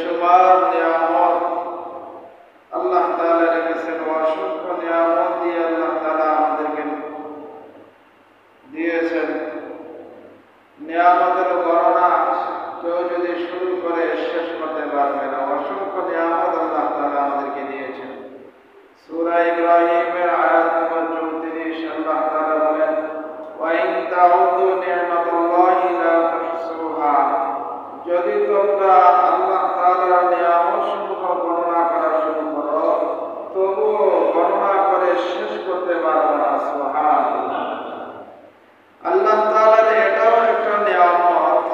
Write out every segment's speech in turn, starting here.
বেশুমার নিয়ামত আল্লাহ তাআলা রেখেছেন। অসংখ্য নিয়ামত দিয়ে আল্লাহ তাআলা আমাদেরকে দিয়েছেন। নিয়ামতের গণনা কেউ যদি শুরু করে শেষ করতে পারবে না। অসংখ্য নিয়ামত আল্লাহ তাআলা আমাদেরকে দিয়েছেন। সূরা ইব্রাহিমের আয়াত নম্বর 34 আল্লাহ তাআলা বলেন, ওয়া ইন তাউদু নি'মাতাল্লাহি লা তুহসুহা, যদি তোমরা আল্লাহ তাআলার নিয়ামতসমূহ গণনা করা শুরু করো তবুও গণনা করে শেষ করতে পারবে না। সুবহানাল্লাহ। আল্লাহ তাআলার এটাও একটা নিয়ামত,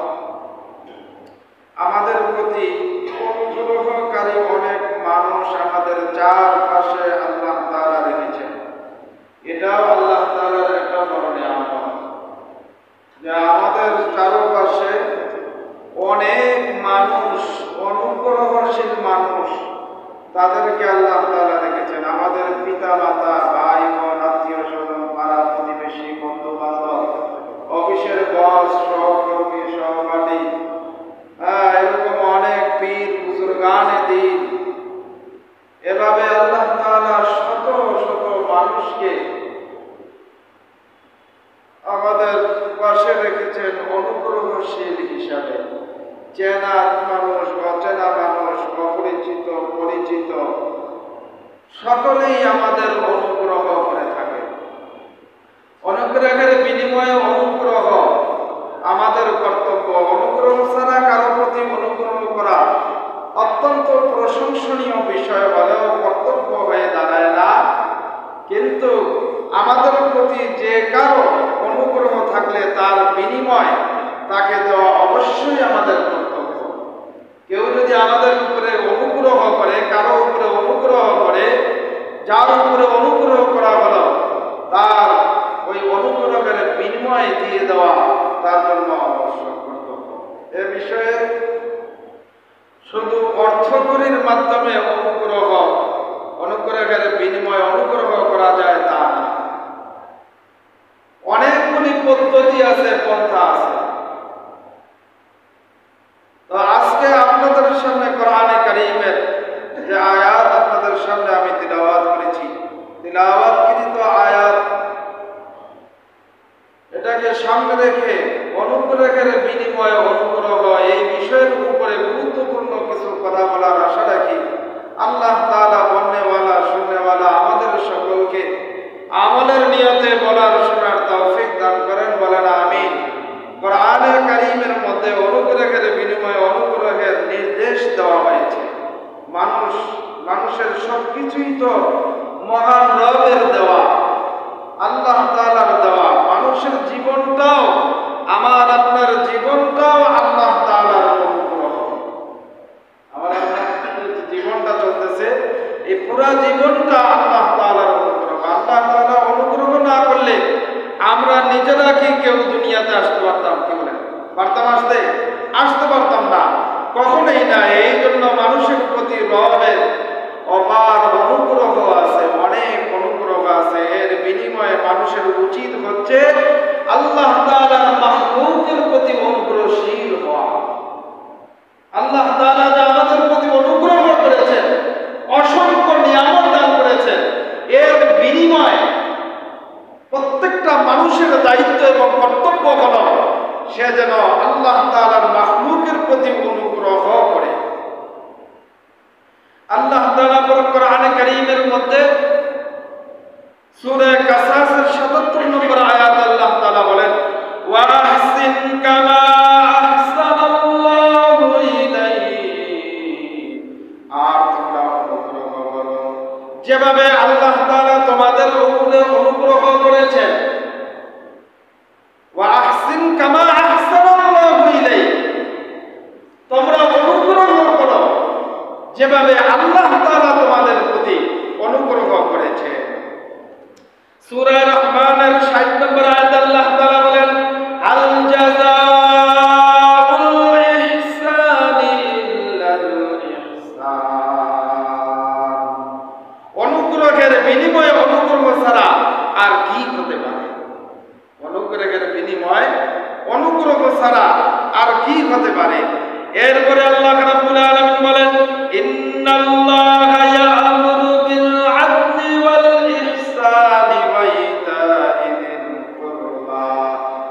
আমাদের প্রতি অনুগ্রহকারী অনেক মানুষ আমাদের চারপাশে আল্লাহ তাআলা রেখেছেন। এটাও আল্লাহ তাআলার একটা বড় নিয়ামত যে আমাদের চারপাশে অনেক মানুষ, অনুগ্রহশীল মানুষ, তাদেরকে আল্লাহ তাআলা রেখেছেন। আমাদের পিতা মাতা, ভাই বোন, আত্মীয় স্বজন, পাড়া প্রতিবেশী, বন্ধু বান্ধব, অফিসের বস, সহকর্মী, সহপাঠী, এরকম অনেক পীর বুজুর্গানে দ্বীন, এভাবে আল্লাহ তাআলা শত শত মানুষকে আমাদের পাশে রেখেছেন অনুগ্রহশীল হিসাবে। চেনা মানুষ, অচেনা মানুষ, অপরিচিত, পরিচিত, সকলেই আমাদের অনুগ্রহ করে থাকে। অনুগ্রহের বিনিময়ে অনুগ্রহ আমাদের কর্তব্য। অনুগ্রহ ছাড়া কারো প্রতি অনুগ্রহ করা অত্যন্ত প্রশংসনীয় বিষয় হলেও কর্তব্য হয়ে দাঁড়ায় না। কিন্তু আমাদের প্রতি যে কারো অনুগ্রহ থাকলে তার বিনিময় তাকে দেওয়া অবশ্যই আমাদের কর্তব্য। কেউ যদি আমাদের উপরে অনুগ্রহ করে, কারো উপরে অনুগ্রহ করে, যার উপরে অনুগ্রহ করা হলো তার ওই অনুগ্রহের বিনিময় দিয়ে দেওয়া তার জন্য অবশ্যই কর্তব্য। এ বিষয়ে শুধু অর্থকরীর মাধ্যমে অনুগ্রহের বিনিময় অনুগ্রহ করা যায় তা না। অনেকগুলি পদ্ধতি আছে, পন্থা আছে। তো আজকে আপনাদের সামনে কোরআনে কারীমের যে আয়াত আপনাদের সামনে আমি তিলাওয়াত করেছি, তিলাওয়াতকৃত আয়াত, এটাকে সামনে রেখে অনুগ্রহের বিনিময়ে অনুগ্রহ এই বিষয়ের উপরে গুরুত্বপূর্ণ কিছু কথা বলার আশা রাখি। আল্লাহ তাআলা বলনেওয়ালা শুননেওয়ালা আমাদের সকলকে আমলের নিয়তে বলার শোনার তৌফিক দান করেন, বলেন আমিন। কোরআনে কারীমের মধ্যে অনুগ্রহের বিনিময়ে অনুগ্রহের নির্দেশ দেওয়া হয়েছে। মানুষের সবকিছুই তো মহান রবের দেওয়া, আল্লাহ তাআলার দেওয়া। মানুষের জীবনটাও, আমার আপনার জীবনটাও আল্লাহ তাআলার অনুগ্রহ। আমার আপনার জীবনটা চলতেছে, এই পুরা জীবনটা আল্লাহ তাআলার অনুগ্রহ। আল্লাহ তাআলা অনুগ্রহ না করলে আমরা নিজেরা কি কেউ দুনিয়াতে আসতে পারতাম? কি বলেন, পারতাম? আসতে পারতাম না, কখনোই না। এই জন্য মানুষের প্রতি রবের অপার অনুগ্রহ আছে, অনেক অনুগ্রহ আছে। এর বিনিময়ে মানুষের উচিত হচ্ছে আল্লাহ তাআলার মাখলুকের প্রতি অনুগ্রহশীল হওয়া। আল্লাহ তাআলা যা আমাদের প্রতি অনুগ্রহ করেছেন, অসংখ্য নিয়ামত দান করেছেন, এর বিনিময়ে প্রত্যেকটা মানুষের দায়িত্ব এবং কর্তব্য হল সে যেন আল্লাহ তাআলার মাখলুকের প্রতি অনুগ্রহ করে। আল্লাহ তাআলা কোরআনে কারীমের মধ্যে সূরা কাসাসের ৭৭ নম্বর আয়াত আল্লাহ তাআলা বলেন, ওয়া আহসিন কামা আহসানাল্লাহু ইলাইক, আর তোমরা অনুগ্রহ করো যেভাবে আল্লাহ তাআলা তোমাদের উপরে অনুগ্রহ করেছেন। ওয়া আহসিন কামা আহসানাল্লাহু ইলাইক, তোমরা অনুগ্রহ করো যেভাবে আল্লাহ তাআলা তোমাদের প্রতি অনুগ্রহ করেছে। সূরা রহমানের ৬০ নম্বর আয়াত আল্লাহ তাআলা বলেন, আল জাযাউল ইহসানি ইল্লাল ইহসান, অনুগ্রহের বিনিময়ে অনুগ্রহ ছাড়া আর কি হতে পারে? অনুগ্রহের বিনিময় অনুগ্রহ ছাড়া আর কি হতে পারে? এরপরে আল্লাহ রাব্বুল আলামিন বলেন, ইন্নাল্লাহা ইয়া'মুরু বিল আদলি ওয়াল ইহসানি ওয়া ইতা'i যিল কুরবা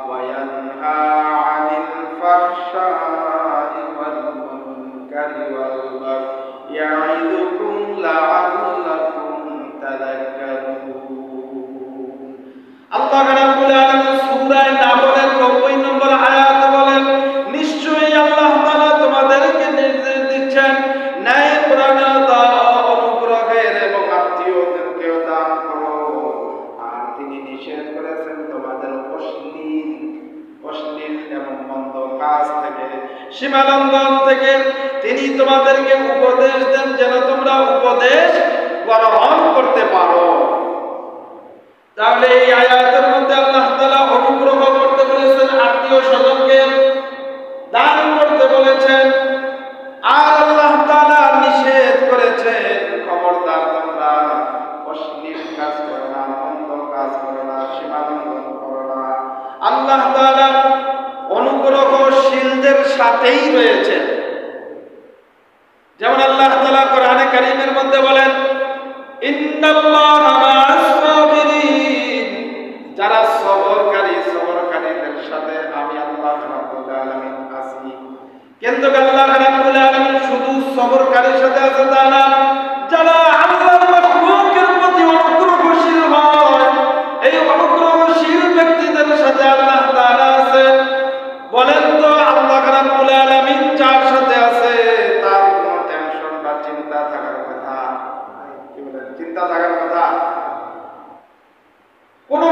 ওয়া ইয়ানহা 'আনিল ফাহশা'i ওয়াল মুনকারি ওয়াল বাগই ইয়া'iদুকুম লা'আল্লাকুম তাযাক্কারুন। আল্লাহ রাব্বুল আলামিন সূরা নাহলের 90 নম্বর আয়াতে বলেন, নিশ্চয়ই আল্লাহ তাআলা তোমাদেরকে নির্দেশ দিচ্ছেন ন্যায়পরায়ণ দাও, অনুগ্রহের এবং আত্মীয়দেরকেও দান করো। আর তিনি নিষেধ করেছেন তোমাদের অশ্লীল এবং মন্দ কাজ থেকে, সীমালঙ্ঘন থেকে। তিনি তোমাদেরকে উপদেশ দেন যেন তোমরা উপদেশ গ্রহণ করতে পারো। তাহলে এই আয়াতের মধ্যে আল্লাহ তাআলা অনুগ্রহ করতে বলেছেন, আত্মীয় স্বজনকে দান করতে বলেছেন। আর আল্লাহ তাআলা নিষেধ করেছেন, খবরদার তোমরা অশ্লীল কাজ করো না, মন্দ কাজ করো না, সীমালঙ্ঘন করো না। আল্লাহ তাআলা অনুগ্রহশীলদের সাথেই রয়েছে। যেমন আল্লাহ তাআলা কোরআনে কারীমের মধ্যে বলেন, ইন্নাল্লাহা মা'আস সাবিরিন, যারা সবরকারীদের সাথে আমি আল্লাহ রাব্বুল আলামিন আছি। কিন্তু আল্লাহ রাব্বুল আলামিন শুধু সবরকারীর সাথে আছে তা না, যারা আল্লাহর মাখলুকের প্রতি অনুগ্রহশীল হয়, এই অনুগ্রহশীল ব্যক্তিদের সাথে আল্লাহ তাআলা আছে। বলেন তো আল্লাহ রাব্বুল আলামিন যার সাথে আছে তার কোনো টেনশন বা চিন্তা থাকার কথা? কি বলেন, চিন্তা থাকার কথা? কোন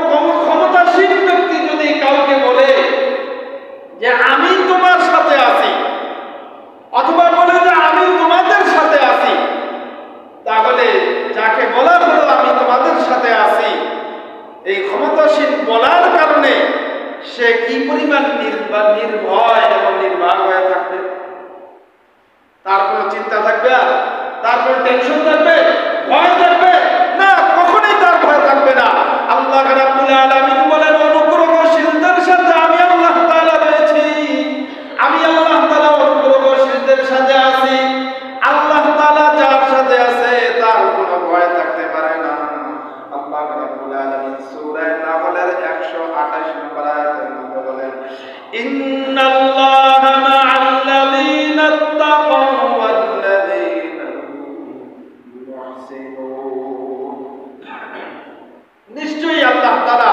ক্ষমতাশীল ব্যক্তি যদি কাউকে বলে যে আমি তোমার সাথে আছি, অথবা বলে যে আমি তোমাদের সাথে আছি, তাহলে যাকে বলা হলো আমি তোমাদের সাথে আছি, এই ক্ষমতাশীল বলার কারণে সে কি পরিমাণ নির্ভয় এবং নির্বাক হয়ে থাকবে? তার কোনো চিন্তা থাকবে? তার কোনো টেনশন থাকবে? ভয় থাকবে না? কখনোই তার ভয় থাকবে না। আল্লাহ রাব্বুল আলামিন বলেন, অনুগ্রহশীলদের সাথে আমি আল্লাহ তাআলা রয়েছি। আমি আল্লাহ তাআলা অনুগ্রহশীলদের সাথে আছি। আল্লাহ তাআলা যার সাথে আছে তার কোনো ভয় থাকতে পারে না। আল্লাহ রাব্বুল আলামিন সূরা নাহলের 128 নম্বর আয়াতের মধ্যে বলেন, ইন্নাল্লাহা মা'আল্লাযীনা তাকাও ওয়াল্লাযীনা মুহসিনুন। নিশ্চয়ই আল্লাহ তাআলা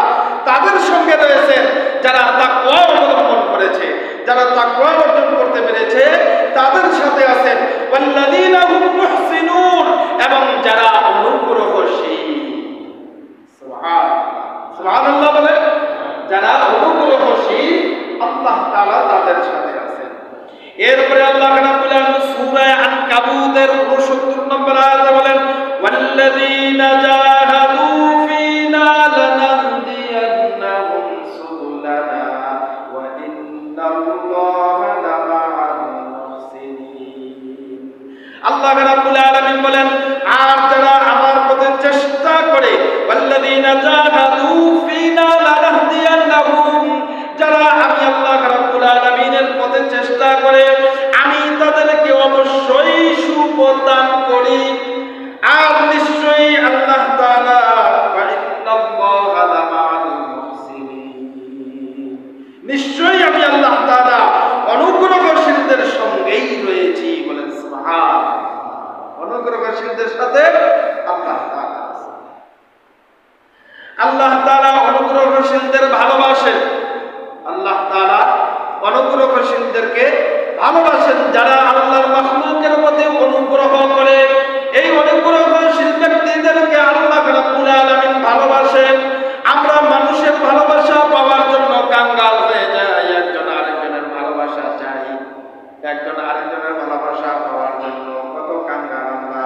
তাদের সঙ্গে রয়েছেন যারা তাকওয়া অবলম্বন করেছে, যারা তাকওয়া অর্জন করতে পেরেছে তাদের সাথে আছেন। ওয়াল্লাযীনা হুম মুহসিনুন, এবং যারা অনুগ্রহশীল। সুবহানাল্লাহ বলে, যারা অনুগ্রহশীল আল্লাহ তাআলা তাদের সাথে আছেন। এরপরে আল্লাহ রাব্বুল আলামিন সূরা আনকাবুতের 69 নম্বর আয়াতে বলেন, ওয়াল্লাযীনা জাহাদু ফীনা লানাহদিয়ান্নাহুম সুবুলানা ওয়া ইন্নাল্লাহা লামা'আল মুহসিনিন। আল্লাহ রাব্বুল আলামিন বলেন, আর যারা আমার পথে চেষ্টা করে, ওয়াল্লাযীনা জাহাদু ফীনা লানাহদিয়ান্নাহুম, যারা আমি আল্লাহ রাব্বুল আলামিনের পথে চেষ্টা করে আমি তাদেরকে অবশ্যই সুপথ দান করি। আর নিশ্চয়ই আল্লাহ তাআলা ওয়া ইন্নাল্লাহা লামা'আল মুহসিনিন, নিশ্চয়ই আমি আল্লাহ তাআলা অনুগ্রহশীলদের সঙ্গেই রয়েছি। বলেন সুবহানাল্লাহ। অনুগ্রহশীলদের সাথে আল্লাহ তাআলা আছে। আল্লাহ তাআলা অনুগ্রহশীলদের ভালোবাসেন। আল্লাহ তাআলা অনুগ্রহশীলদেরকে ভালোবাসেন, যারা আল্লাহর মাখলুকের প্রতি অনুগ্রহ করে। এই অনুগ্রহশীল ব্যক্তিদেরকে আল্লাহ রাব্বুল আলামিন ভালোবাসেন। আমরা মানুষের ভালোবাসা পাওয়ার জন্য কাঙ্গাল হয়ে যাই, একজন আরেকজনের ভালোবাসা চাই। একজন আরেকজনের ভালোবাসা পাওয়ার জন্য কত কাঙ্গাল আমরা।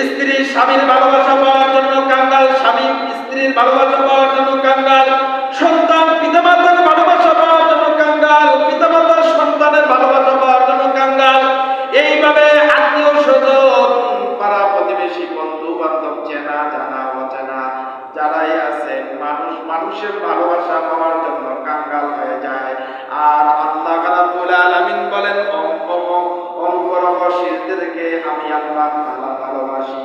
স্ত্রী স্বামীর ভালোবাসা পাওয়ার জন্য কাঙ্গাল, স্বামী স্ত্রীর ভালোবাসা পাওয়ার জন্য কাঙ্গাল, সন্তান পিতামাতার ভালোবাসা পাওয়ার জন্য কাঙ্গাল, পিতামাতার সন্তানের ভালোবাসা পাওয়ার জন্য কাঙ্গাল। এইভাবে আত্মীয় স্বজন, পাড়া প্রতিবেশী, বন্ধু বান্ধব, চেনা জানা অচেনা যারাই আছে, মানুষের ভালোবাসা পাওয়ার জন্য কাঙ্গাল হয়ে যায়। আর আল্লাহ রাব্বুল আলামিন বলেন, অনুগ্রহশীল শীলদেরকে আমি আল্লাহ তাআলা ভালোবাসি।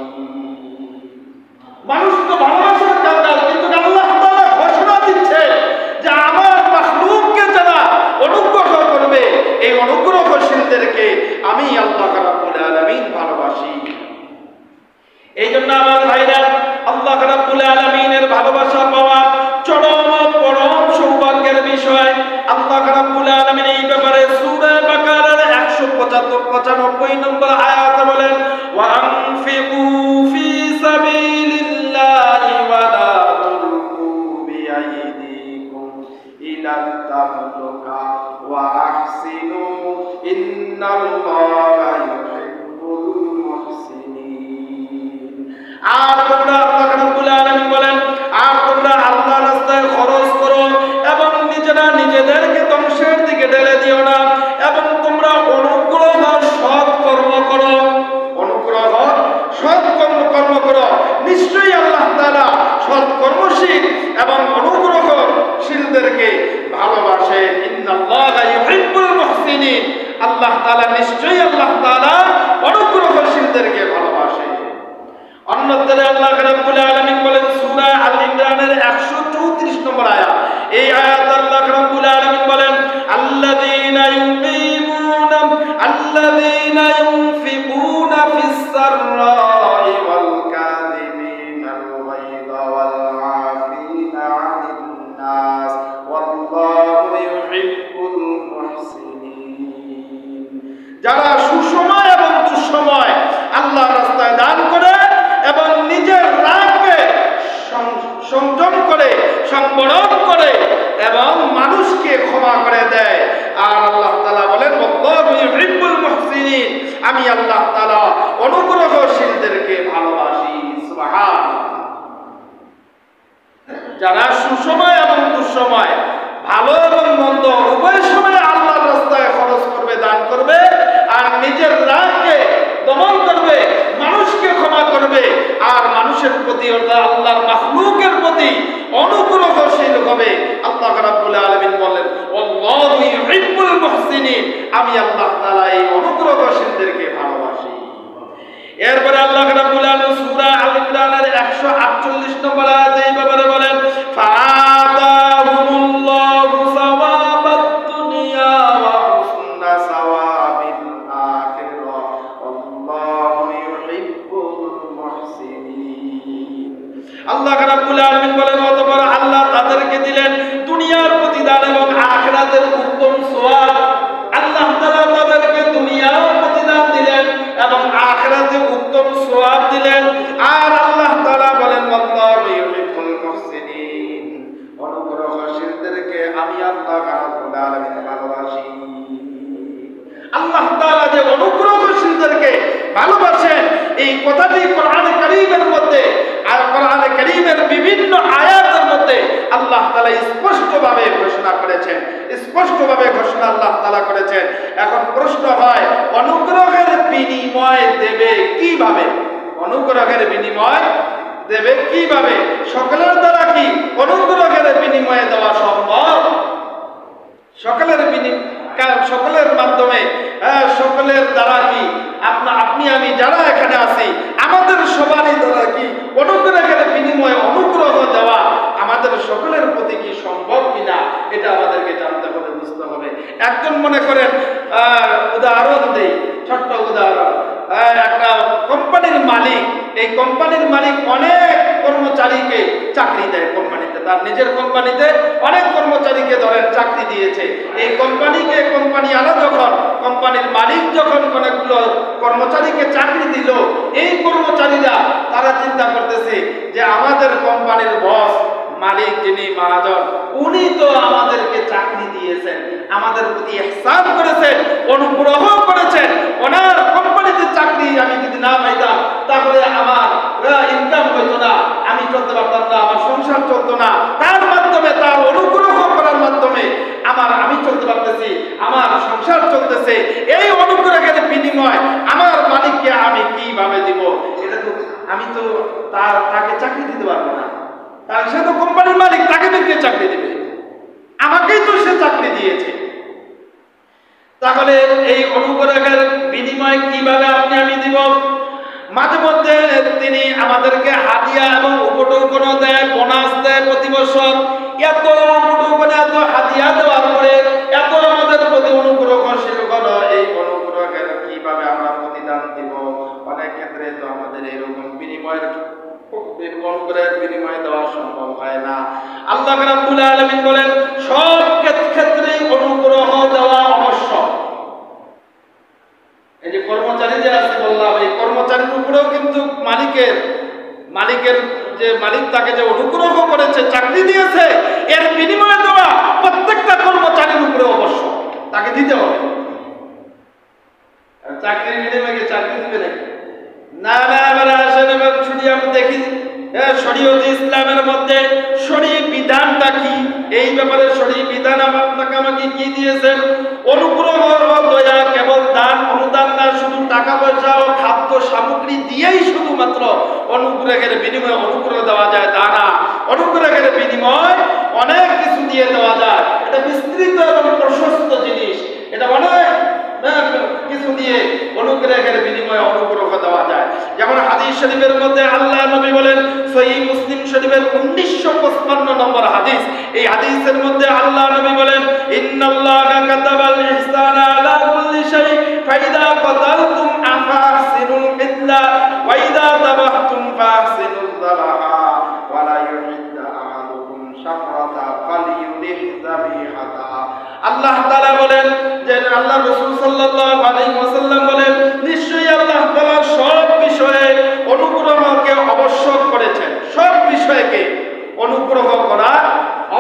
মানুষ তো ভালোবাসার কাঙ্গাল, কিন্তু আল্লাহ তাআলা ঘোষণা দিচ্ছে যে আমার মাখলুককে যারা অনুগ্রহ করবে, এই অনুগ্রহশীলদেরকে আমি আল্লাহ রাব্বুল আলামিন ভালোবাসি। এই জন্য আমার ভাইরা, আল্লাহ রাব্বুল আলামিনের ভালোবাসা পাওয়া চরম পরম সৌভাগ্যের বিষয়। আল্লাহ রাব্বুল আলামিন এই ব্যাপারে সূরা বাকারার 195 নম্বর আয়াতে বলেন, ওয়া আনফিকু ফি সাবিলিল্লাহি ওয়া লা তুলকু বিআইদিকুম ইলা তাহলুকা ওয়া আহসিনু ইন্নাল্লাহা ইউহিব্বুল মুহসিনিন। আর তোমরা, আল্লাহ রাব্বুল আলামিন বলেন, আর তোমরা আল্লাহর রাস্তায় খরচ করো এবং নিজেরা নিজেদেরকে ধ্বংসের দিকে ঠেলে দিও না, এবং তোমরা অনুগ্রহ সৎ কর্ম করো, অনুগ্রহ সৎ কর্ম করো। নিশ্চয়ই আল্লাহ তাআলা সৎ কর্মশীল এবং অনুগ্রহশীলদেরকে ভালোবাসে। ইন্নাল্লাহা ইউহিব্বুল মুহসিনিন। আল্লাহ তাআলা নিশ্চয়ই আল্লাহ তাআলা অনুগ্রহশীলদেরকে ভালোবাসে। অন্যত্র আল্লাহ রাব্বুল আলামিন বলেন সূরা আল ইমরানের 134 নম্বর আয়াত, এই আয়াত আল্লাহ রাব্বুল আলামিন বলেন, আল্লাযীনা ইউনফিকুনা ফিস সাররাই ওয়াল কাযিমিনাল গায়যা ওয়াল আফিনা আনিন নাস ওয়াল্লাহু ইউহিব্বুল মুহসিনিন। যারা সুসময় এবং দুঃসময় আল্লাহর রাস্তায় দান করে এবং নিজের রাগকে সংযম করে, সংবরণ করে এবং মানুষকে ক্ষমা করে দেয়। আর আল্লাহ তাআলা বলেন, আল্লাহু ইউহিব্বুল মুহসিনিন, আমি আল্লাহ তাআলা অনুগ্রহশীলদেরকে ভালোবাসি। সুবহানাল্লাহ। যারা সুসময় এবং দুঃসময়, ভালো এবং মন্দ উভয় সময়ে আল্লাহর রাস্তায় খরচ করবে, দান করবে, আর নিজের রাগকে দমন করবে, মানুষকে ক্ষমা করবে, আর মানুষের প্রতি অর্থাৎ আল্লাহর মাখলুকের প্রতি অনুগ্রহশীল হবে, আল্লাহ রাব্বুল আলামিন বলেন, আল্লাহু ইউহিব্বুল মুহসিনিন, আমি আল্লাহ তাআলা এই অনুগ্রহশীলদেরকে ভালোবাসি। এরপরে আল্লাহ রাব্বুল আলামিন সূরা আল ইমরানের 148 নম্বর আয়াতে এই ব্যাপারে বলেন, ফাআতাহুমুল্লাহু সাওয়াবাদ দুনিয়া ওয়া হুসনা সাওয়াবিল আখিরাহ আল্লাহু ইউহিব্বুল মুহসিনিন। আল্লাহ রাব্বুল আলামিন বলেন, অতঃপর আল্লাহ তাদেরকে দিলেন দুনিয়ার প্রতিদান এবং আখিরাতের উত্তম সওয়াব। আল্লাহ তাআলা তাদেরকে দুনিয়ার প্রতিদান দিলেন এবং আখিরাতে উত্তম সওয়াব দিলেন। আর আল্লাহ তাআলা বলেন, আল্লাহু ইউহিব্বুল মুহসিনিন, অনুগ্রহশীলদেরকে আমি আল্লাহ রাব্বুল আলামিন ভালোবাসি। আল্লাহ তাআলা যে অনুগ্রহশীলদেরকে ভালোবাসেন, এই কথাটি কোরআনে কারীমের মধ্যে আর কোরআনে কারীমের বিভিন্ন আয়াতের মধ্যে আল্লাহ তাআলা স্পষ্টভাবে ঘোষণা করেছেন, স্পষ্টভাবে ঘোষণা আল্লাহ তাআলা করেছেন। এখন প্রশ্ন হয়, অনুগ্রহের বিনিময় দেবে কিভাবে? অনুগ্রহের বিনিময় দেবে কিভাবে? সকলের দ্বারা কি অনুগ্রহের বিনিময়ে দেওয়া সম্ভব? সকলের মাধ্যমে, সকলের দ্বারা কি আপনি আমি যারা এখানে আছি, আমাদের সবারই দ্বারা কি অনুগ্রহের বিনিময়ে অনুগ্রহ দেওয়া আমাদের সকলের প্রতি কি সম্ভব কিনা, এটা আমাদেরকে জানতে হবে, বুঝতে হবে। একজন মনে করেন, উদাহরণ দেই, ছোট্ট উদাহরণ, একটা কোম্পানির মালিক, এই কোম্পানির মালিক অনেক কর্মচারীকে চাকরি দেয় কোম্পানিতে, তার নিজের কোম্পানিতে অনেক কর্মচারীকে ধরেন চাকরি দিয়েছে। এই কোম্পানিকে কোম্পানি আলা যখন কোম্পানির মালিক যখন অনেকগুলো কর্মচারীকে চাকরি দিল, এই কর্মচারীরা তারা চিন্তা করতেছে যে আমাদের কোম্পানির বস মালিক যিনি মহাজন, উনি তো আমাদেরকে চাকরি দিয়েছেন, আমাদের প্রতি ইহসান করেছেন, অনুগ্রহ করেছেন, ওনার কোম্পানিতে চাকরি আমি যদি না পাইতাম তাহলে আমার ইনকাম হইতো না, আমি চলতে পারতাম না, আমার সংসার চলতো না। তার মাধ্যমে, তার অনুগ্রহ করার মাধ্যমে আমি চলতে পারতেছি, আমার সংসার চলতেছে। এই অনুগ্রহের বিনিময় আমার মালিককে আমি কিভাবে দিব? এটা তো আমি তো তাকে চাকরি দিতে পারবো না, তার সে তো কোম্পানির মালিক, তাকে কে চাকরি দিবে? আমাকেই তো সে চাকরি দিয়েছে। তাহলে এই অনুগ্রহের বিনিময় কিভাবে আপনি আমি দিব? মাঝে মধ্যে তিনি আমাদেরকে হাদিয়া এবং উপঢৌকন দেয়, বোনাস দেয় প্রতি বছর। এত উপঢৌকন, এত হাদিয়া দেওয়ার পরে এত আমাদের প্রতি অনুগ্রহশীল হল, এই অনুগ্রহের কিভাবে আমরা প্রতিদান দিব? অনেক ক্ষেত্রে তো আমাদের এরকম বিনিময়ের অনুগ্রহের বিনিময় দেওয়া সম্ভব হয় না। আল্লাহ রাব্বুল আলামিন বলেন সব ক্ষেত্রেই অনুগ্রহ দেওয়া আবশ্যক। এই যে কর্মচারী যে আছে বললাম, এই কর্মচারীর উপরেও কিন্তু মালিকের যে মালিক তাকে যে অনুগ্রহ করেছে, চাকরি দিয়েছে, এর বিনিময়ে দেওয়া প্রত্যেকটা কর্মচারীর উপরে অবশ্যক, তাকে দিতে হবে। চাকরির বিনিময়ে চাকরি দিবে নাকি? না না, এবার আসেন এবার শুনি আমরা দেখি শরীয়ত ইসলামের মধ্যে শরীয়ত বিধানটা কি, এই ব্যাপারে শরীয়ত বিধান আপনাকে আমাকে কি দিয়েছেন? অনুগ্রহ ও দয়া কেবল দান অনুদান না, শুধু টাকা পয়সা ও খাদ্য সামগ্রী দিয়েই শুধুমাত্র অনুগ্রহের বিনিময়ে অনুগ্রহ দেওয়া যায় তা না। অনুগ্রহের বিনিময় অনেক কিছু দিয়ে দেওয়া যায়। এটা বিস্তৃত এবং প্রশস্ত জিনিস। এটা অনেক কিছু দিয়ে অনুগ্রহের বিনিময়ে অনুগ্রহ দেওয়া যায়। যেমন হাদিস শরীফের মধ্যে আল্লাহ নবী বলেন, সহিহ মুসলিম শরীফের 1955 নম্বর হাদিস, এই হাদিসের মধ্যে আল্লাহ নবী বলেন, ইন্নাল্লাহা কাতাবাল ইহসানা আলা কুল্লি শাই ফাইদা কাতালতুম ফাহসিনুল কিতলা ওয়া ইযা যাবাহতুম ফাহসিনুল যাবাহা ওয়া লা ইউহিদ্দা আহাদুকুম শাফরাতা ফালিয়ুলিহ যাবিহাতা। আল্লাহ তাআলা বলেন যে আল্লাহ রাসূল সাল্লাল্লাহু আলাইহি ওয়াসাল্লাম বলেন, নিশ্চয়ই আল্লাহ তাআলা সব বিষয়ে অনুগ্রহকে আবশ্যক করেছেন, সব বিষয়কে অনুগ্রহ করা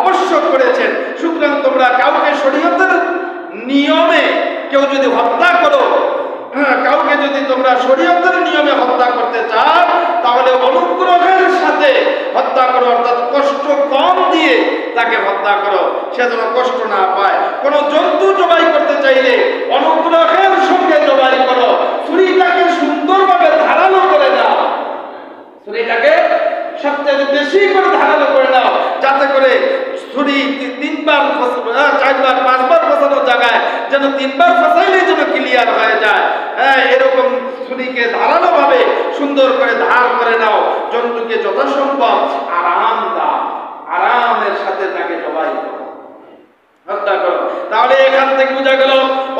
আবশ্যক করেছেন। সুতরাং তোমরা কাউকে শরীয়তের নিয়মে কেউ যদি হত্যা করো, কাউকে যদি তোমরা শরীয়তের নিয়মে হত্যা করতে চাও, তাহলে অনুগ্রহের সাথে হত্যা করো, অর্থাৎ কষ্ট কম দিয়ে তাকে হত্যা করো, সে যেন কষ্ট না পায়। কোন জন্তু জবাই করতে চাইলে অনুগ্রহের সঙ্গে জবাই করো, ছুরিটাকে সুন্দরভাবে ধারালো করে দাও, ছুরিটাকে সবচেয়ে বেশি করে ধারালো করে দাও, যাতে করে ছুরি 3বার 4বার 5বার ফসানোর জায়গায় যেন 3বার ফসাইলেই যেন ক্লিয়ার হয়ে যায়। এরকম ছুরিকে ধারালো ভাবে সুন্দর করে ধার করে নাও, জন্তুকে যথাসম্ভব আরাম দাও, আরামের সাথে তাকে জবাই করো, হত্যা করো। তাহলে এখান থেকে বোঝা গেল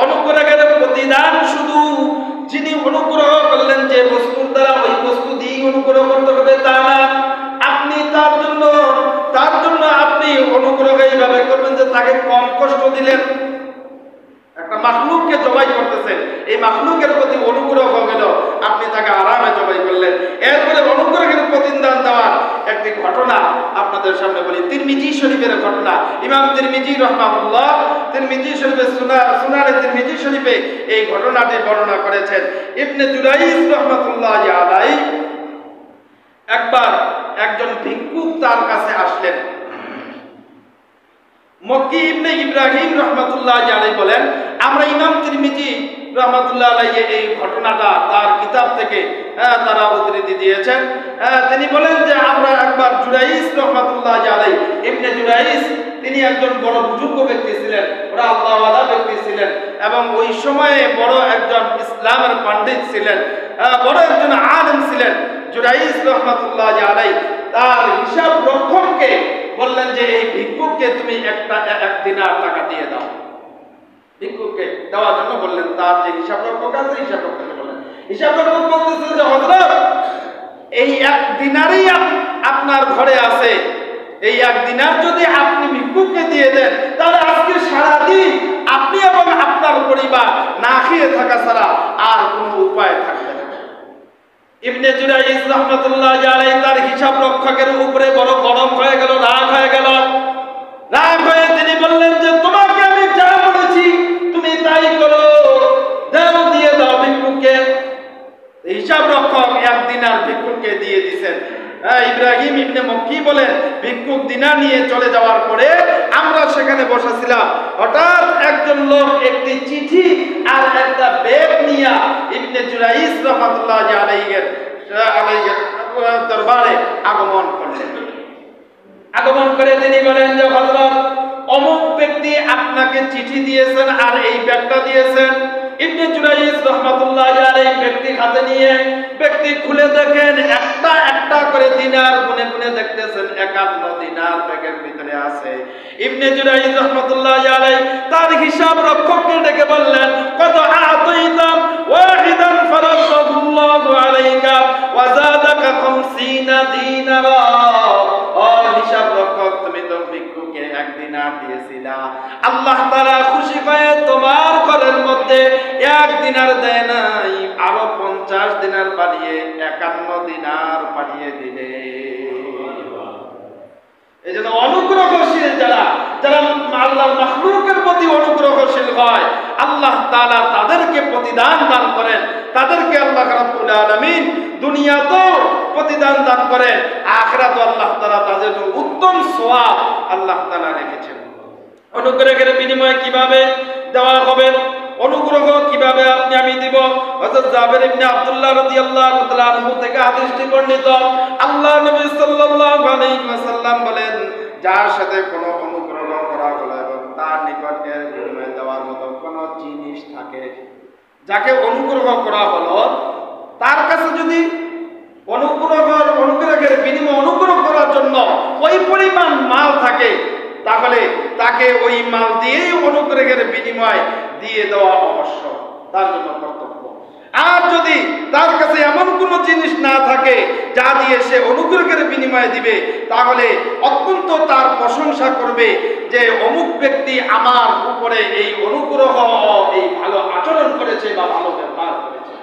অনুগ্রহের প্রতিদান শুধু যিনি অনুগ্রহ করলেন যে বস্তুর দ্বারা, ওই বস্তু দিয়ে অনুগ্রহ করতে হবে তা না। আপনি তার জন্য আপনি অনুগ্রহ এইভাবে করবেন যে তাকে কম কষ্ট দিলেন। একটা মাখলুককে জবাই করতেছেন, এই মাখলুকের প্রতি অনুগ্রহ গেল, আপনি তাকে আরামে জবাই করলেন। এরপরে অনুগ্রহের প্রতিদান দেওয়ার একটি ঘটনা আপনাদের সামনে বলি, তিরমিজি শরীফের ঘটনা। ইমাম তিরমিজি রাহমাহুল্লাহ তিরমিজি শরীফে সুনানে তিরমিজি শরীফে এই ঘটনাটি বর্ণনা করেছেন। ইবনে জুরাইজ রাহমাতুল্লাহি আলাইহি একবার একজন ভিক্ষুক তার কাছে আসলেন। মক্কি ইবনে ইব্রাহিম রাহমাতুল্লাহি আলাইহি বলেন, আমরা ইমাম তিরমিজি রাহমাতুল্লাহি আলাইহি এই ঘটনাটা তার কিতাব থেকে তারা উদ্ধৃতি দিয়েছেন। তিনি বলেন যে আমরা একবার জুরাইজ রাহমাতুল্লাহি আলাইহি, ইবনে জুরাইজ তিনি একজন বড় বুজুর্গ ব্যক্তি ছিলেন, ওরা আল্লাহওয়ালা ব্যক্তি ছিলেন এবং ওই সময়ে বড় একজন ইসলামের পণ্ডিত ছিলেন, বড় একজন আলেম ছিলেন। জুরাইজ রাহমাতুল্লাহি আলাইহি তার হিসাব রক্ষককে বললেন যে এই ভিক্ষুককে তুমি 1 দিনার টাকা দিয়ে দাও। ভিক্ষুককে দেওয়ার জন্য বললেন, তার যে হিসাব রক্ষক আছে হিসাব রক্ষককে বললেন। হিসাব রক্ষক বলতেছে যে হযরত, এই 1 দিনারই আপনার ঘরে আছে, এই 1 দিনার যদি আপনি ভিক্ষুককে দিয়ে দেন, তাহলে আজকে সারাদিন আপনি এবং আপনার পরিবার না খেয়ে থাকা ছাড়া আর কোনো উপায় থাকবে না। ইবনে জুরাইজ রাহমাতুল্লাহি আলাইহি তার হিসাব রক্ষকের উপরে বড় গরম হয়ে গেল, রাগ হয়ে গেল। রাগ হয়ে তিনি বললেন যে তোমাকে আমি যা বলেছি তুমি তাই করো, দাও, দিয়ে দাও ভিক্ষুককে। হিসাব রক্ষক 1 দিনার ভিক্ষুককে দিয়ে দিয়েছেন। ইব্রাহিম ইবনে মক্কি বলেন, ভিক্ষুক দিনার নিয়ে চলে যাওয়ার পরে আমরা সেখানে বসেছিলাম। হঠাৎ একজন লোক একটি চিঠি আর একটা ব্যাগ নিয়ে ইবনে জুরাইজ রাহমাতুল্লাহি আলাইহি দরবারে আগমন করলেন। আগমন করে তিনি বলেন যে হযরত, অমুক ব্যক্তি আপনাকে চিঠি দিয়েছেন আর এই ব্যাগটা দিয়েছেন। ইবনে জুরাইজ রাহমাতুল্লাহি আলাইহি ব্যক্তি হাতে নিয়ে ব্যক্তি খুলে দেখেন একটা একটা করে দিনার গুনে গুনে দেখতেছেন 51 দিনার ব্যাগের ভিতরে আছে। ইবনে জুরাইজ রাহমাতুল্লাহি আলাইহি তার হিসাব রক্ষককে ডেকে বললেন, কত আতাইতাম ওয়াহিদান ফারাদাল্লাহু আলাইকা ওয়া যাদাকা 50 দিনারা। ও হিসাব রক্ষক, তুমি তো ভিক্ষুকে 1 দিনার দিয়েছিলা, আল্লাহ তাআলা খুশি হয়ে তোমার ঘরের মধ্যে 1 দিনার দেয় নাই, আরো 50 দিনার বাড়িয়ে 51 দিনার বাড়িয়ে দিলে। এই জন্য অনুগ্রহশীল যারা আল্লাহর মাখলুকের প্রতি অনুগ্রহশীল হয়, আল্লাহ তাআলা তাদেরকে প্রতিদান দান করেন। তাদেরকে আল্লাহ রাব্বুল আলামিন দুনিয়াতেও প্রতিদান দান করেন, আখিরাতেও আল্লাহ তাআলা তাদের জন্য উত্তম সওয়াব আল্লাহ তাআলা রেখেছেন। অনুগ্রহের বিনিময়ে কিভাবে দেওয়া হবে, অনুগ্রহ কিভাবে আমি দিব? হযরত জাবের ইবনে আব্দুল্লাহ রাদিয়াল্লাহু তাআলা আনহু থেকে হাদিসটি বর্ণিত। আল্লাহ নবী সাল্লাল্লাহু আলাইহি ওয়াসাল্লাম বলেন, যার সাথে কোনো অনুগ্রহ করা হলো এবং তার নিকট এর বিনিময়ে দেওয়ার মতো কোনো জিনিস থাকে, যাকে অনুগ্রহ করা হলো তার কাছে যদি অনুগ্রহের বিনিময়ে অনুগ্রহ করার জন্য ওই পরিমাণ মাল থাকে, তাহলে তাকে ওই মাল দিয়েই অনুগ্রহের বিনিময় দিয়ে দেওয়া অবশ্যক, তার জন্য কর্তব্য। আর যদি তার কাছে এমন কোনো জিনিস না থাকে যা দিয়ে সে অনুগ্রহের বিনিময়ে দিবে, তাহলে অত্যন্ত তার প্রশংসা করবে যে অমুক ব্যক্তি আমার উপরে এই অনুগ্রহ, এই ভালো আচরণ করেছে বা ভালো ব্যবহার করেছে।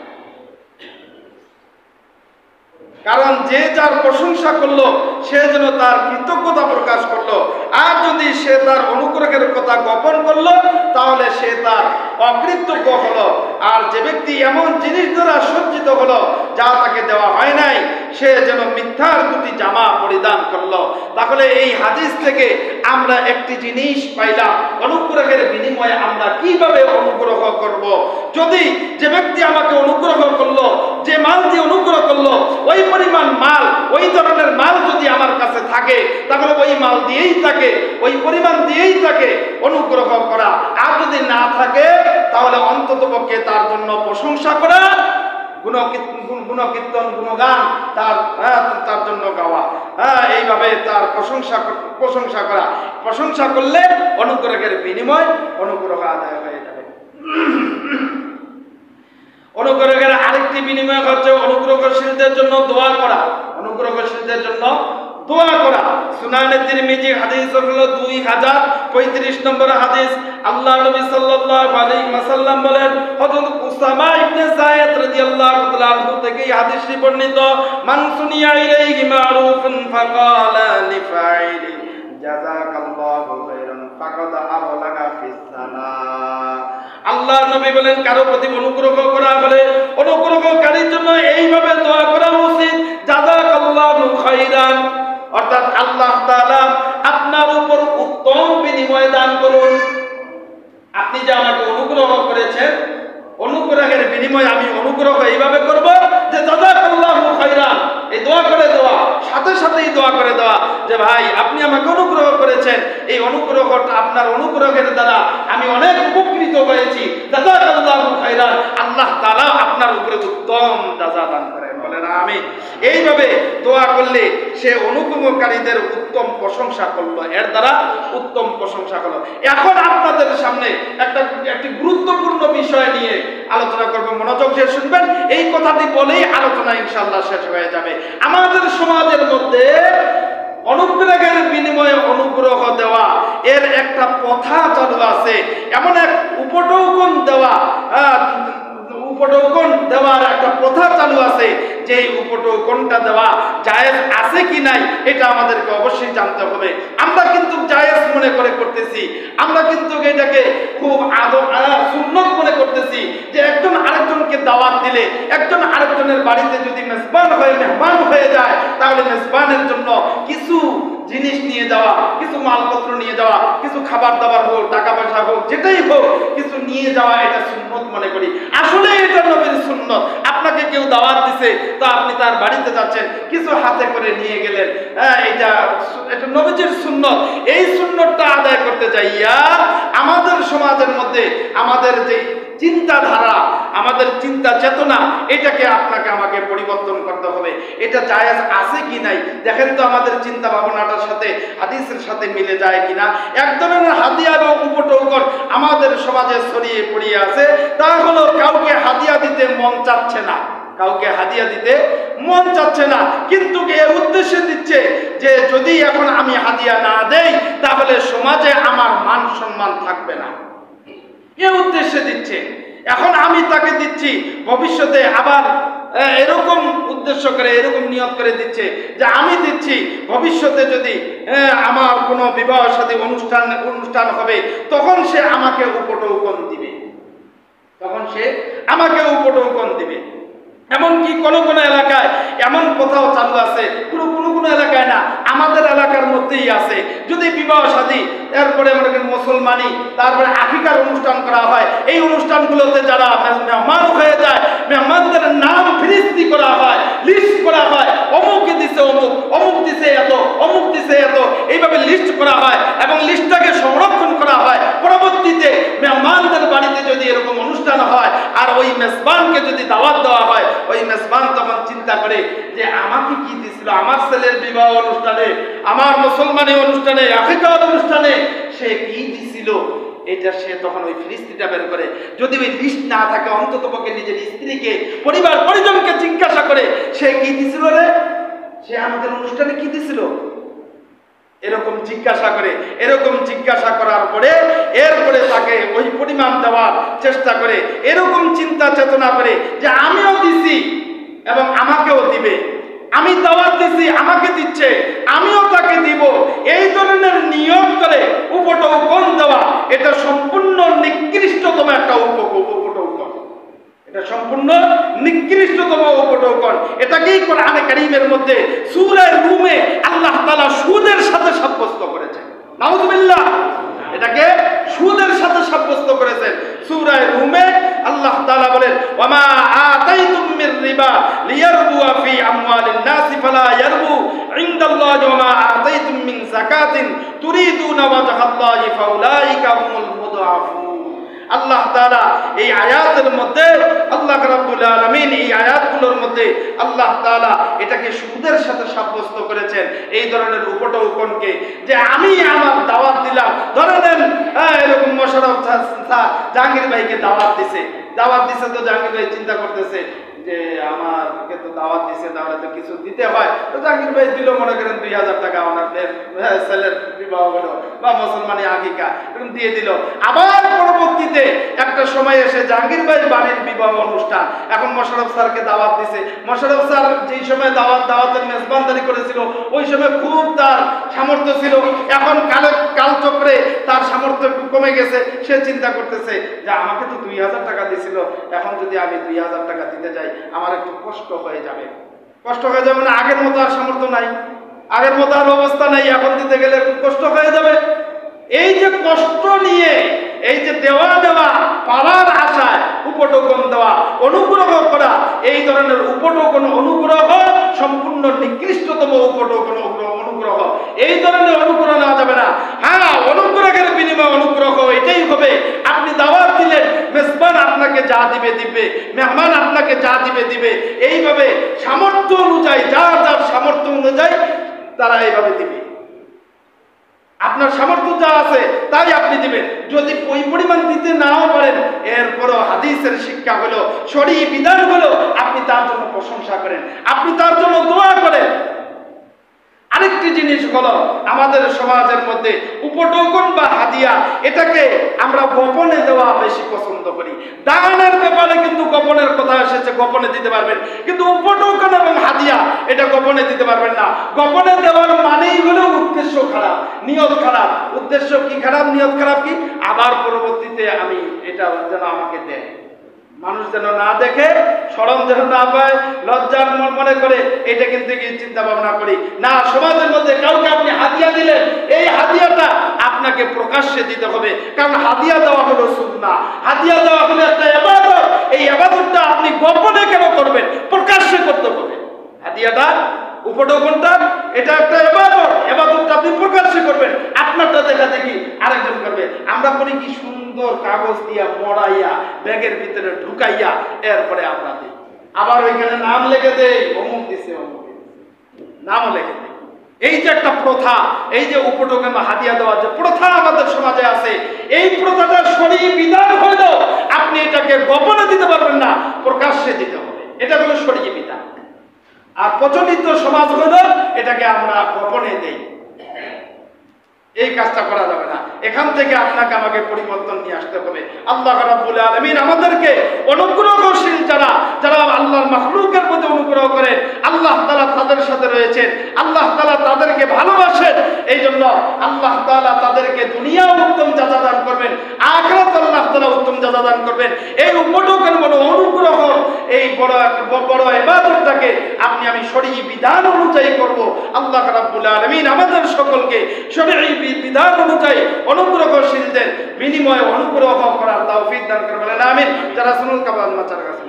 কারণ যে যার প্রশংসা করলো সে যেন তার কৃতজ্ঞতা প্রকাশ করলো, আর যদি সে তার অনুগ্রহের কথা গোপন করলো তাহলে সে তার অকৃতজ্ঞ হলো। আর যে ব্যক্তি এমন জিনিস দ্বারা সজ্জিত হলো যা তাকে দেওয়া হয় নাই, সে যেন মিথ্যার দুটি জামা পরিধান করলো। তাহলে এই হাদিস থেকে আমরা একটি জিনিস পাইলাম, অনুগ্রহের বিনিময়ে আমরা কিভাবে অনুগ্রহ করব। যদি যে ব্যক্তি আমাকে অনুগ্রহ করলো, যে মাল দিয়ে অনুগ্রহ করলো, ওই পরিমাণ মাল, ওই ধরনের মাল যদি আমার কাছে থাকে, তাহলে ওই মাল দিয়েই থাকে, ওই পরিমাণ দিয়েই থাকে অনুগ্রহ করা। আর যদি না থাকে তাহলে অন্ততপক্ষে তার জন্য প্রশংসা করা, গুণকীর্তন গুণগান তার জন্য গাওয়া, এইভাবে তার প্রশংসা করা। প্রশংসা করলে অনুগ্রহের বিনিময় অনুগ্রহ আদায় হয়ে যাবে। অনুগ্রহের আরেকটি বিনিময় হচ্ছে অনুগ্রহশীলদের জন্য দোয়া করা। অনুগ্রহশীলদের জন্য দোয়া করা। সুনানে তিরমিজি হাদিস হলো 2035 নম্বর হাদিস। আল্লাহ নবী সাল্লাল্লাহু আলাইহি ওয়াসাল্লাম বলেন, হযরত উসামা ইবনে যায়েদ রাদিয়াল্লাহু তাআলা আনহু থেকে এই হাদিসটি বর্ণিত, মান সুনিয়া ইলাইহি মারুফুন ফাকালা লিফাইলি জাযাকাল্লাহু খাইরান ফাকাদ আবলাগা ফিস সালাহ। আল্লাহ নবী বলেন, কারো প্রতি অনুগ্রহ করা হলে অনুগ্রহকারীর জন্য এইভাবে দোয়া করা উচিত, জাযাকাল্লাহু খাইরান, অর্থাৎ আল্লাহ তাআলা আপনার উপর উত্তম বিনিময় দান করুন। আপনি যে আমাকে অনুগ্রহ করেছেন, অনুগ্রহের বিনিময়ে আমি অনুগ্রহ এইভাবে করব যে জাযাকাল্লাহু খাইরান, এই দোয়া করে দেওয়া, সাথে সাথেই দোয়া করে দেওয়া যে ভাই আপনি আমাকে অনুগ্রহ করেছেন, এই অনুগ্রহটা, আপনার অনুগ্রহের দ্বারা আমি অনেক উপকৃত হয়েছি, জাযাকাল্লাহু খাইরান, আল্লাহ তাআলা আপনার উপরে উত্তম জাযা দান করেন। বলেন আমিন। এইভাবে দোয়া করলে সে অনুগ্রহকারীদের উত্তম প্রশংসা করলো, এর দ্বারা উত্তম প্রশংসা করলো। এখন আপনাদের সামনে একটি গুরুত্বপূর্ণ বিষয় নিয়ে আলোচনা করব, মনোযোগ দিয়ে শুনবেন। এই কথাটি বলেই আলোচনা ইনশাআল্লাহ শেষ হয়ে যাবে। আমাদের সমাজের মধ্যে অনুগ্রহের বিনিময়ে অনুগ্রহ দেওয়া এর একটা প্রথা চালু আছে। এমন এক উপটৌকন দেওয়ার একটা প্রথা চালু আছে, যে উপটৌকনটা দেওয়া জায়েজ আছে কি নাই এটা আমাদেরকে অবশ্যই জানতে হবে। আমরা কিন্তু জায়েজ মনে করে করতেছি, আমরা কিন্তু এটাকে খুব সুন্নত মনে করতেছি যে একজন আরেকজনকে দাওয়াত দিলে, একজন আরেকজনের বাড়িতে যদি মেজবান হয়ে যায়, তাহলে মেজবানের জন্য কিছু জিনিস নিয়ে যাওয়া, কিছু মালপত্র নিয়ে যাওয়া, কিছু খাবার দাবার হোক, টাকা পয়সা হোক, যেটাই হোক কিছু নিয়ে যাওয়া, এটা সুন্নত মনে করি। আসলে এটা নবীর সুন্নত। আপনাকে কেউ দাওয়াত দিছে, তো আপনি তার বাড়িতে যাচ্ছেন, কিছু হাতে করে নিয়ে গেলেন, এটা নবীজির সুন্নত। এই সুন্নতটা আদায় করতে যাইয়া আমাদের সমাজের মধ্যে আমাদের যে চিন্তাধারা, আমাদের চিন্তা চেতনা, এটাকে আপনাকে আমাকে পরিবর্তন করতে হবে। এটা জায়েজ আছে কি নাই দেখেন তো, আমাদের চিন্তা ভাবনাটার সাথে হাদিসের সাথে মিলে যায় কিনা। এক ধরনের হাদিয়া এবং উপটৌকন আমাদের সমাজে ছড়িয়ে পড়িয়ে আছে। তা হলো কাউকে হাদিয়া দিতে মন চাচ্ছে না, কাউকে হাদিয়া দিতে মন চাচ্ছে না, কিন্তু এ উদ্দেশ্যে দিচ্ছে যে যদি এখন আমি হাদিয়া না দেই তাহলে সমাজে আমার মান সম্মান থাকবে না, এ উদ্দেশ্যে দিচ্ছে। এখন আমি তাকে দিচ্ছি, ভবিষ্যতে আবার এরকম উদ্দেশ্য করে, এরকম নিয়ত করে দিচ্ছে যে আমি দিচ্ছি, ভবিষ্যতে যদি আমার কোনো বিবাহ শাদী অনুষ্ঠান হবে তখন সে আমাকে উপটৌকন দিবে, তখন সে আমাকে উপটৌকন দিবে। এমনকি কোন কোন এলাকায় এমন কোথাও চালু আছে, কোন এলাকায় না, আমাদের এলাকার মধ্যেই আছে। যদি বিবাহ শাদী, এরপরে মনে করেন মুসলমানি, তারপরে আকিকার অনুষ্ঠান করা হয়, এই অনুষ্ঠানগুলোতে যারা মেহমান হয়ে যায়, মেহমানদের নাম ফিরিস্তি করা হয়, লিস্ট করা হয়, অমুক দিছে অমুক, অমুক দিছে এত, অমুক দিছে এত, এইভাবে লিস্ট করা হয় এবং লিস্টটাকে সংরক্ষণ করা হয়। পরবর্তীতে মেহমানদের বাড়িতে যদি এরকম অনুষ্ঠান হয় আর ওই মেজবানকে যদি দাওয়াত দেওয়া হয়, ওই মেজবান তখন চিন্তা করে যে আমাকে কি দিছিল, আমার ছেলের বিবাহ অনুষ্ঠানে, আমার মুসলমানি অনুষ্ঠানে, আকিকার অনুষ্ঠানে সে কি দিছিল, এটা সে তখন ওই ফিরিস্তিটা বের করে। যদি ওই লিস্ট না থাকে, অন্তত পক্ষে নিজের স্ত্রীকে, পরিবার পরিজনকে জিজ্ঞাসা করে সে কি দিছিল রে, সে আমাদের অনুষ্ঠানে কি দিছিল, এরকম জিজ্ঞাসা করে। এরকম জিজ্ঞাসা করার পরে এরপরে তাকে ওই পরিমাণ দেওয়ার চেষ্টা করে, এরকম চিন্তা চেতনা করে যে আমিও দিছি এবং আমাকেও দিবে, আমি দাওয়াত দিছি আমাকে দিচ্ছে, আমিও তাকে দিব, এই ধরনের নিয়ম করে উপটৌকন দেওয়া, এটা সম্পূর্ণ নিকৃষ্টতম একটা উপটৌকন, এটা সম্পূর্ণ নিকৃষ্টতম উপটৌকন। এটাকেই কোরআনে কারীমের মধ্যে সূরা রুমে আল্লাহ তাআলা সুদের সাথে সাব্যস্ত করেছেন। নাউযুবিল্লাহ, এটাকে সুদের সাথে সাব্যস্ত করেছেন। সূরা রুমে আল্লাহ তাআলা বলেন, ওয়ামা আতাইতুম মির রিবা লিয়ারবু ফি আমওয়ালিন নাসি ফালা ইয়ারবু ইনদাল্লাহি ওয়ামা আতাইতুম মিন যাকাতিন তুরিদুনা ওয়াজহাল্লাহি ফাউলাইকা হুমুল মুদআফুন। আল্লাহ তাআলা এই আয়াতের মধ্যে, আল্লাহ রাব্বুল আলামিন এই আয়াতগুলোর মধ্যে আল্লাহ তাআলা এটাকে সুদের সাথে সাব্যস্ত করেছেন, এই ধরনের উপটৌকনকে। যে আমি আমার দাওয়াত দিলাম, ধরে নেন এরকম মোশাররফ স্যার জাহাঙ্গীর ভাইকে দাওয়াত দিছে তো জাহাঙ্গীর ভাই চিন্তা করতেছে যে আমাকে তো দাওয়াত দিছে, তাহলে তো কিছু দিতে হয়। তো জাহাঙ্গীর ভাই দিল মনে করেন 2000 টাকা, ওনার ছেলের বিবাহ হলো বা মুসলমানি আকিকা, এরকম দিয়ে দিল। আবার পরবর্তীতে একটা সময় এসে জাহাঙ্গীর ভাই বাড়ির বিবাহ অনুষ্ঠান, এখন মোশাররফ স্যারকে দাওয়াত দিছে। মোশাররফ স্যার যেই সময় দাওয়াতের মেজবানদারি করেছিল ওই সময় খুব তার সামর্থ্য ছিল, এখন কালচক্রে তার সামর্থ্য একটু কমে গেছে। সে চিন্তা করতেছে যে আমাকে তো 2000 টাকা দিছিল, এখন যদি আমি 2000 টাকা দিতে যাই আমার একটু কষ্ট হয়ে যাবে। কষ্ট হয়ে যাবে না, আগের মতো আর সামর্থ্য নাই, আগের মতো আর অবস্থা নাই, এখন দিতে গেলে একটু কষ্ট হয়ে যাবে। এই যে কষ্ট নিয়ে, এই যে দেওয়া পাওয়ার আশায় উপটৌকন দেওয়া, অনুগ্রহ করা, এই ধরনের উপটৌকন অনুগ্রহ সম্পূর্ণ নিকৃষ্টতম উপটৌকন অনুগ্রহ। এই ধরনের অনুগ্রহ নেওয়া যাবে না। হ্যাঁ, অনুগ্রহের বিনিময়ে অনুগ্রহ এটাই হবে, আপনি দাওয়াত দিলেন, মেজবান আপনাকে যা দিবে, মেহমান আপনাকে যা দিবে, এইভাবে সামর্থ্য অনুযায়ী, যার সামর্থ্য অনুযায়ী তারা এইভাবে দিবে। আপনার সামর্থ্য যা আছে তাই আপনি দিবেন। যদি ওই পরিমাণ দিতে নাও পারেন, এরপরও হাদিসের শিক্ষা হলো, শরীয়ী বিধান হলো, আপনি তার জন্য প্রশংসা করেন, আপনি তার জন্য দোয়া করেন। আরেকটি জিনিস হলো, আমাদের সমাজের মধ্যে উপটৌকন বা হাদিয়া, এটাকে আমরা গোপনে দেওয়া বেশি পছন্দ করি। দানের ব্যাপারে কিন্তু গোপনের কথা এসেছে, গোপনে দিতে পারবেন, কিন্তু উপটৌকন এবং হাদিয়া এটা গোপনে দিতে পারবেন না। গোপনে দেওয়ার মানেই হলো উদ্দেশ্য খারাপ, নিয়ত খারাপ। উদ্দেশ্য কি খারাপ, নিয়ত খারাপ কি, আবার পরবর্তীতে আমি এটা যেন আমাকে দেয়, মানুষ যেন না দেখে, শরম যেন না পায়, লজ্জার মনে করে, এটা কিন্তু কি চিন্তা ভাবনা করি না। সমাজের মধ্যে কাউকে আপনি হাদিয়া দিলেন, এই হাদিয়াটা আপনাকে প্রকাশ্যে দিতে হবে, কারণ হাদিয়া দেওয়া হলো সুন্নাহ, হাদিয়া দেওয়া হলো একটা ইবাদত। এই ইবাদতটা আপনি গোপনে কেন করবেন, প্রকাশ্যে করতে হবে। হাদিয়াটা উপঢৌকনটা এটা একটা ইবাদত, ইবাদতটা আপনি প্রকাশ্যে করবেন, আপনারটা দেখা দেখি আরেকজন করবে। আমরা করি কি, সুন্দর কাগজ দিয়া মড়াইয়া ব্যাগের ভিতরে ঢুকাইয়া এরপরে আমরা দিই, আবার ওইখানে নাম লিখে দেই, অমুক দিছে অমুক, নাম লিখে দেই। এই যে একটা প্রথা, এই যে উপঢৌকন হাদিয়া দেওয়ার যে প্রথা আমাদের সমাজে আছে, এই প্রথাটা শরীয়ী বিধান হলেও আপনি এটাকে গোপনে দিতে পারবেন না, প্রকাশ্যে দিতে হবে। এটা হলো শরীয়ী বিধান। আর প্রচলিত সমাজ হলো এটাকে আমরা গোপনে দেই, এই কাজটা করা যাবে না। এখান থেকে আপনাকে আমাকে পরিবর্তন নিয়ে আসতে হবে। আল্লাহ রাব্বুল আলামিন আমাদেরকে অনুগ্রহশীল যারা যারা আল্লাহর মাখলুকের প্রতি অনুগ্রহ করেন, আল্লাহ তাআলা তাদের সাথে রয়েছেন, আল্লাহ তাআলা তাদেরকে ভালোবাসেন। এই জন্য আল্লাহ তাআলা তাদেরকে দুনিয়াও উত্তম জাযা দান করবেন, আখিরাতে আল্লাহ তাআলা উত্তম জাযা দান করবেন। এই উপঢৌকন বড় অনুগ্রহ, এই বড় ইবাদতটাকে আপনি আমি শরীয়ী বিধান অনুযায়ী করব। আল্লাহ রাব্বুল আলামিন আমাদের সকলকে শরীয়ী বিধান অনুযায়ী অনুগ্রহশীলদের বিনিময়ে অনুগ্রহ করার তৌফিক দান করবেন, আমিন। যারা রাসূলুল কাবাল মাচার কাছে